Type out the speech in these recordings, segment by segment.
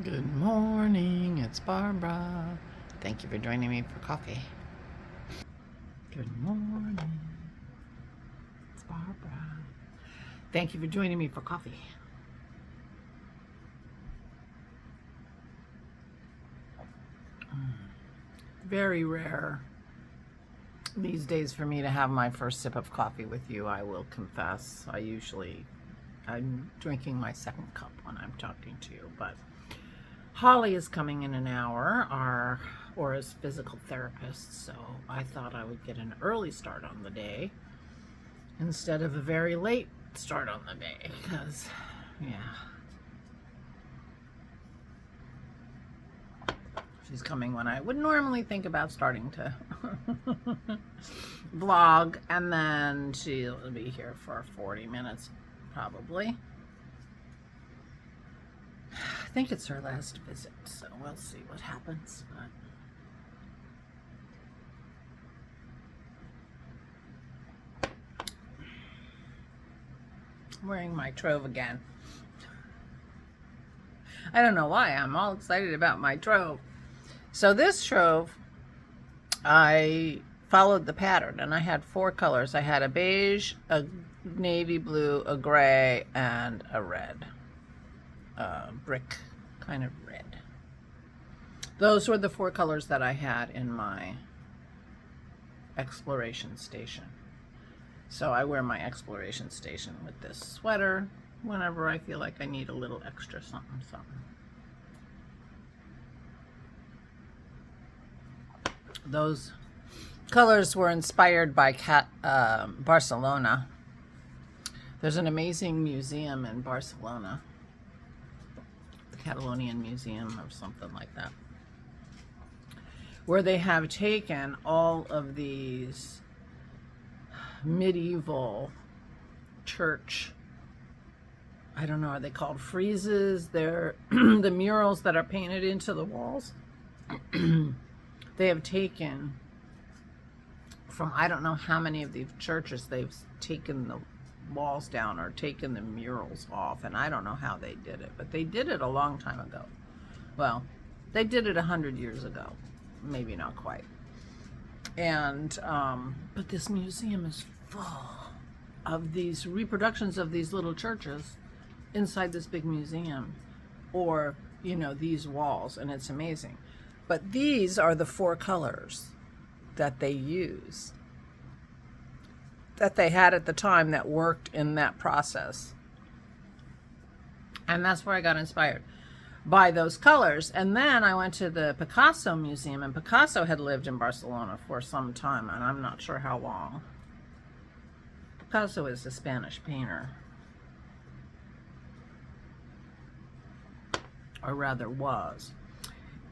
Good morning, it's Barbara. Thank you for joining me for coffee. Good morning, it's Barbara. Thank you for joining me for coffee. Very rare these days for me to have my first sip of coffee with you, I will confess. I'm drinking my second cup when I'm talking to you, but Holly is coming in an hour, our Aura's physical therapist, so I thought I would get an early start on the day instead of a very late start on the day, because, yeah. She's coming when I would normally think about starting to vlog, and then she'll be here for 40 minutes, probably. I think it's her last visit, so we'll see what happens. I'm wearing my Trove again. I don't know why. I'm all excited about my Trove. So this Trove, I followed the pattern, and I had 4 colors. I had a beige, a navy blue, a gray, and a red. Brick kind of red. Those were the 4 colors that I had in my exploration station. So I wear my exploration station with this sweater whenever I feel like I need a little extra something. Those colors were inspired by Barcelona. There's an amazing museum in Barcelona, the Catalonian Museum or something like that, where they have taken all of these medieval church, I don't know, are they called friezes? They're the murals that are painted into the walls. They have taken from, I don't know how many of these churches, they've taken the walls down or taken the murals off, and I don't know how they did it, but they did it a long time ago. Well, they did it 100 years ago, maybe not quite. And but this museum is full of these reproductions of these little churches inside this big museum, or these walls, and it's amazing. But these are the 4 colors that they use, that they had at the time, that worked in that process. And that's where I got inspired by those colors. And then I went to the Picasso Museum, and Picasso had lived in Barcelona for some time, and I'm not sure how long. Picasso is a Spanish painter, or rather was.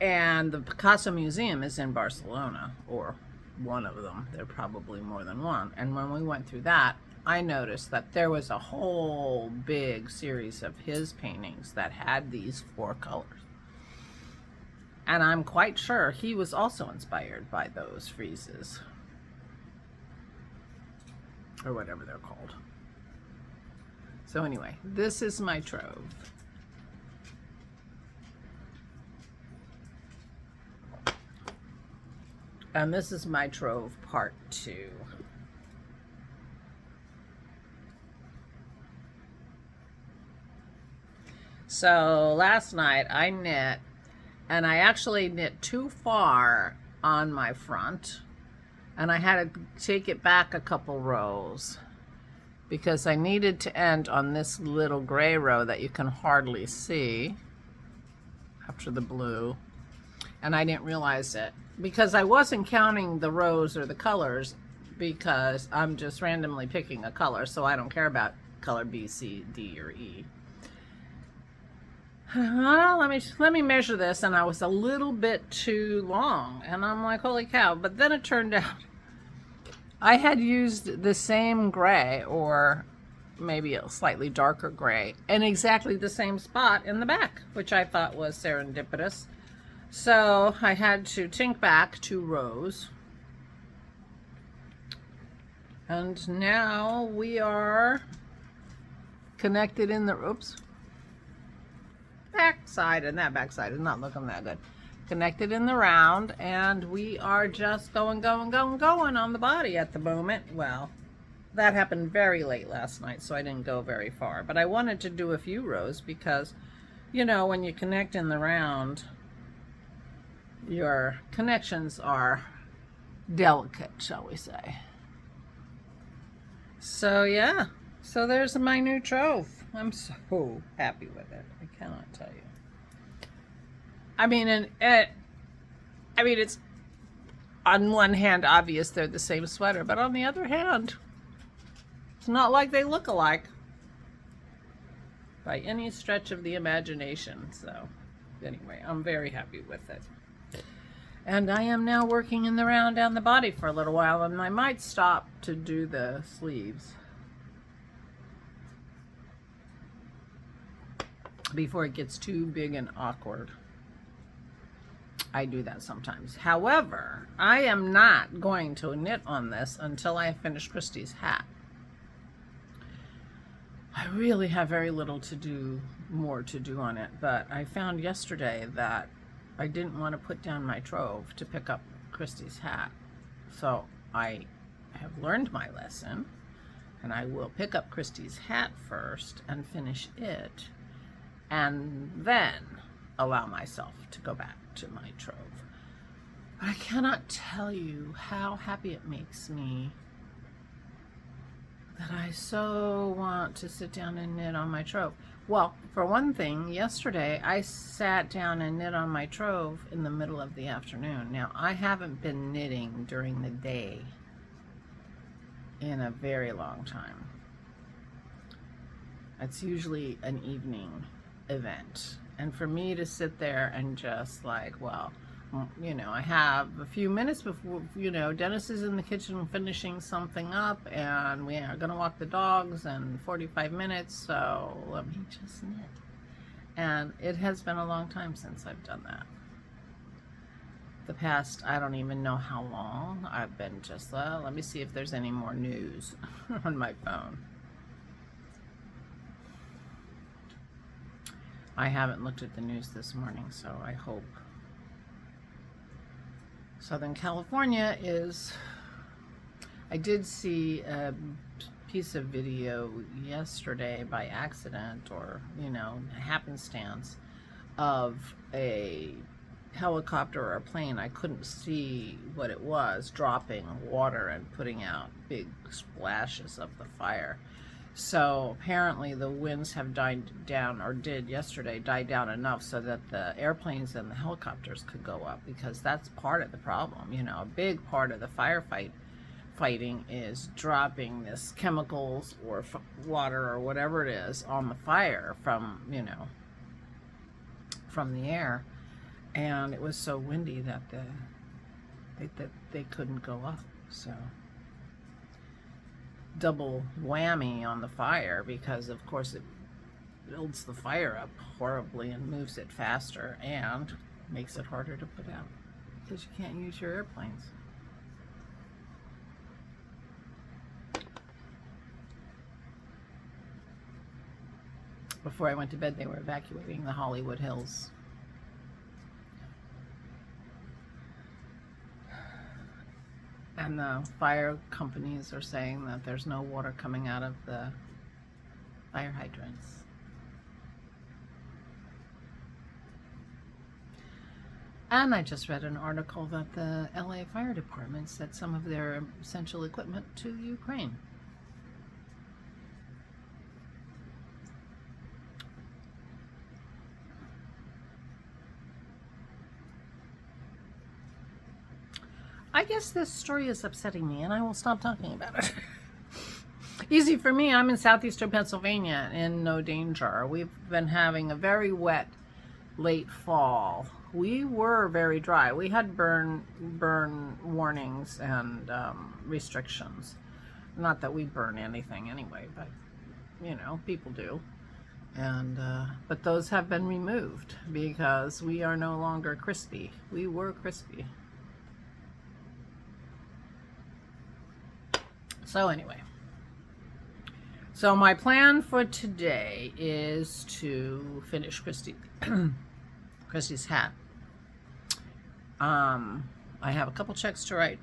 And the Picasso Museum is in Barcelona, or one of them. There are probably more than one. And when we went through that, I noticed that there was a whole big series of his paintings that had these 4 colors. And I'm quite sure he was also inspired by those friezes, or whatever they're called. So anyway, this is my Trove. And this is my Trove part 2. So last night I knit, and I actually knit too far on my front, and I had to take it back a couple rows because I needed to end on this little gray row that you can hardly see after the blue. And I didn't realize it because I wasn't counting the rows or the colors, because I'm just randomly picking a color, so I don't care about color B, C, D, or E. Let me measure this, and I was a little bit too long, and I'm like, holy cow. But then it turned out I had used the same gray, or maybe a slightly darker gray, in exactly the same spot in the back, which I thought was serendipitous. So I had to tink back 2 rows. And now we are connected in the, oops. backside, and that backside is not looking that good. Connected in the round, and we are just going on the body at the moment. Well, that happened very late last night, so I didn't go very far, but I wanted to do a few rows because, you know, when you connect in the round, your connections are delicate, shall we say. So yeah, so there's my new Trove. I'm so happy with it. I cannot tell you. I mean, it's on one hand obvious they're the same sweater, but on the other hand, it's not like they look alike by any stretch of the imagination. So anyway, I'm very happy with it. And I am now working in the round down the body for a little while, and I might stop to do the sleeves before it gets too big and awkward. I do that sometimes. However, I am not going to knit on this until I finish Christy's hat. I really have very little more to do on it, but I found yesterday that I didn't want to put down my Trove to pick up Christy's hat. So I have learned my lesson, and I will pick up Christy's hat first and finish it, and then allow myself to go back to my Trove. But I cannot tell you how happy it makes me that I so want to sit down and knit on my Trove. Well, for one thing, yesterday I sat down and knit on my Trove in the middle of the afternoon. Now, I haven't been knitting during the day in a very long time. It's usually an evening event. And for me to sit there and just like, well, you know, I have a few minutes before, you know, Dennis is in the kitchen finishing something up, and we are going to walk the dogs in 45 minutes, so let me just knit. And it has been a long time since I've done that. The past, I don't even know how long, I've been just, let me see if there's any more news on my phone. I haven't looked at the news this morning, so I hope. Southern California is, I did see a piece of video yesterday by accident, or, you know, happenstance, of a helicopter or a plane, I couldn't see what it was, dropping water and putting out big splashes of the fire. So apparently the winds have died down, or did yesterday die down enough so that the airplanes and the helicopters could go up, because that's part of the problem. You know, a big part of the fighting is dropping this chemicals or water or whatever it is on the fire from, you know, from the air. And it was so windy that they couldn't go up. So double whammy on the fire, because of course it builds the fire up horribly and moves it faster and makes it harder to put out because you can't use your airplanes. Before I went to bed, they were evacuating the Hollywood Hills. And the fire companies are saying that there's no water coming out of the fire hydrants. And I just read an article that the LA Fire Department sent some of their essential equipment to Ukraine. I guess this story is upsetting me, and I will stop talking about it. Easy for me, I'm in southeastern Pennsylvania in no danger. We've been having a very wet late fall. We were very dry. We had burn warnings and restrictions. Not that we burn anything anyway, but you know, people do. And but those have been removed because we are no longer crispy. We were crispy. So anyway, So my plan for today is to finish Christy's hat. I have a couple checks to write,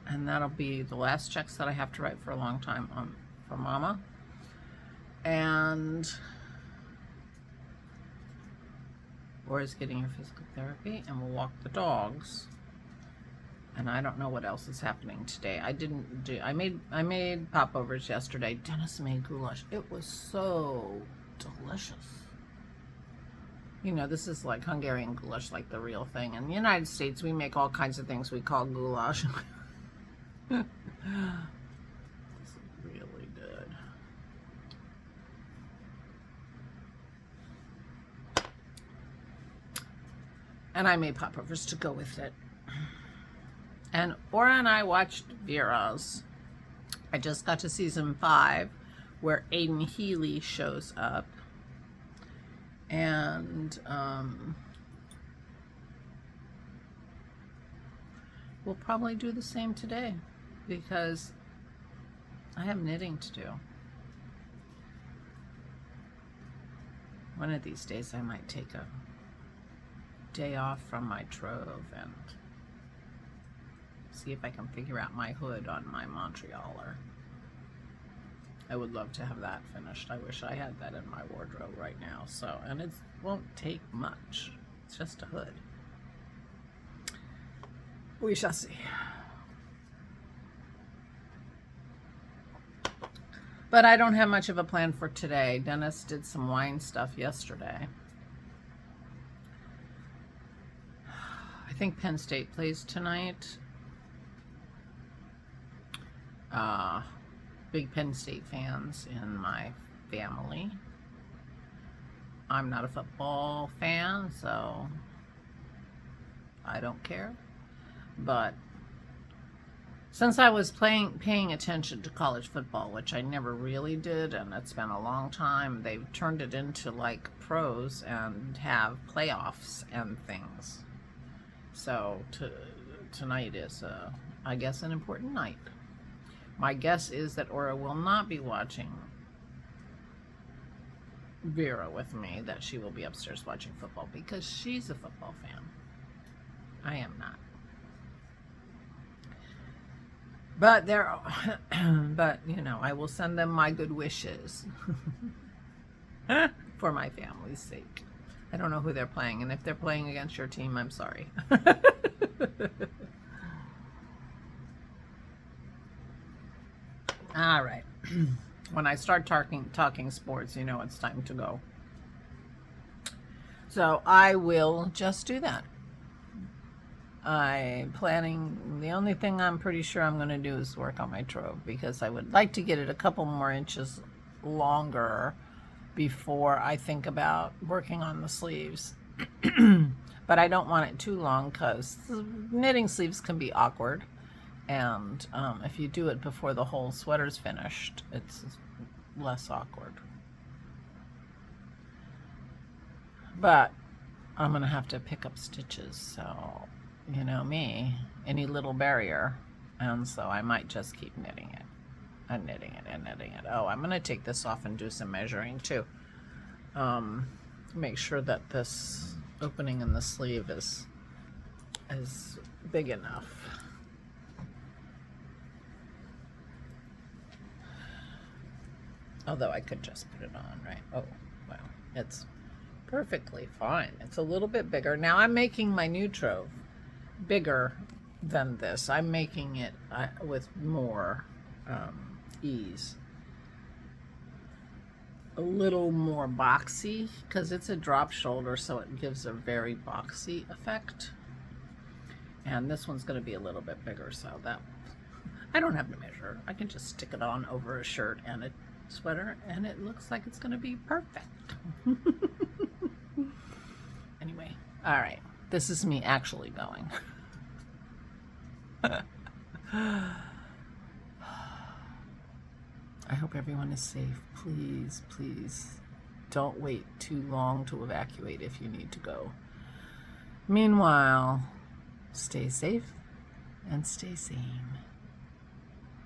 and that'll be the last checks that I have to write for a long time for Mama. And Laura's getting her physical therapy, and we'll walk the dogs. And I don't know what else is happening today. I made popovers yesterday. Dennis made goulash. It was so delicious. You know, this is like Hungarian goulash, like the real thing. In the United States, we make all kinds of things we call goulash. This is really good. And I made popovers to go with it. And Aura and I watched Vera's. I just got to season 5 where Aiden Healy shows up. And we'll probably do the same today because I have knitting to do. One of these days I might take a day off from my Trove and see if I can figure out my hood on my Montrealer. I would love to have that finished. I wish I had that in my wardrobe right now. So, and it won't take much. It's just a hood. We shall see. But I don't have much of a plan for today. Dennis did some wine stuff yesterday. I think Penn State plays tonight. Big Penn State fans in my family. I'm not a football fan, so I don't care. But since I was paying attention to college football, which I never really did, and it's been a long time, they've turned it into like pros and have playoffs and things. So tonight is, I guess, an important night. My guess is that Aura will not be watching Vera with me, that she will be upstairs watching football because she's a football fan. I am not. But but you know, I will send them my good wishes for my family's sake. I don't know who they're playing, and if they're playing against your team, I'm sorry. All right. When I start talking sports, you know it's time to go. So I will just do that. The only thing I'm pretty sure I'm going to do is work on my Trove because I would like to get it a couple more inches longer before I think about working on the sleeves. But I don't want it too long because knitting sleeves can be awkward. And if you do it before the whole sweater's finished, it's less awkward. But I'm going to have to pick up stitches, so, you know me, any little barrier. And so I might just keep knitting it and knitting it and knitting it. Oh, I'm going to take this off and do some measuring too. Make sure that this opening in the sleeve is big enough. Although I could just put it on, right? Oh, wow. It's perfectly fine. It's a little bit bigger. Now I'm making my new Trove bigger than this. I'm making it with more ease. A little more boxy because it's a drop shoulder, so it gives a very boxy effect. And this one's going to be a little bit bigger, so that I don't have to measure. I can just stick it on over a shirt and a sweater, and it looks like it's going to be perfect. Anyway, all right. This is me actually going. I hope everyone is safe. Please, please don't wait too long to evacuate if you need to go. Meanwhile, stay safe and stay sane.